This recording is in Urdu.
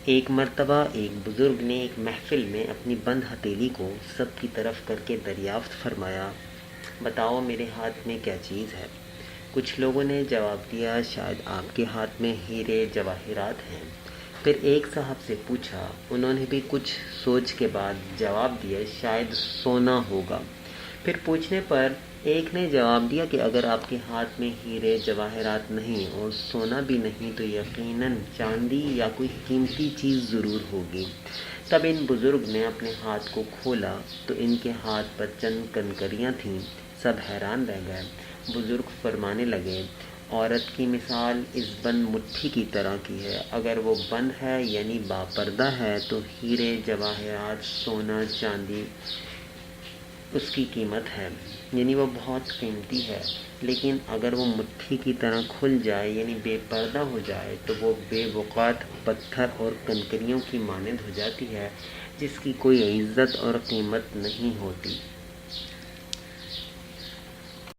ایک مرتبہ ایک بزرگ نے ایک محفل میں اپنی بند ہتھیلی کو سب کی طرف کر کے دریافت فرمایا، بتاؤ میرے ہاتھ میں کیا چیز ہے؟ کچھ لوگوں نے جواب دیا، شاید آپ کے ہاتھ میں ہیرے جواہرات ہیں۔ پھر ایک صاحب سے پوچھا، انہوں نے بھی کچھ سوچ کے بعد جواب دیا، شاید سونا ہوگا۔ پھر پوچھنے پر ایک نے جواب دیا کہ اگر آپ کے ہاتھ میں ہیرے جواہرات نہیں اور سونا بھی نہیں تو یقیناً چاندی یا کوئی قیمتی چیز ضرور ہوگی۔ تب ان بزرگ نے اپنے ہاتھ کو کھولا تو ان کے ہاتھ پر چند کنکریاں تھیں۔ سب حیران رہ گئے۔ بزرگ فرمانے لگے، عورت کی مثال اس بند مٹھی کی طرح کی ہے، اگر وہ بند ہے یعنی باپردہ ہے تو ہیرے جواہرات سونا چاندی اس کی قیمت ہے، یعنی وہ بہت قیمتی ہے، لیکن اگر وہ مٹھی کی طرح کھل جائے یعنی بے پردہ ہو جائے تو وہ بے وقعت پتھر اور کنکریوں کی مانند ہو جاتی ہے، جس کی کوئی عزت اور قیمت نہیں ہوتی۔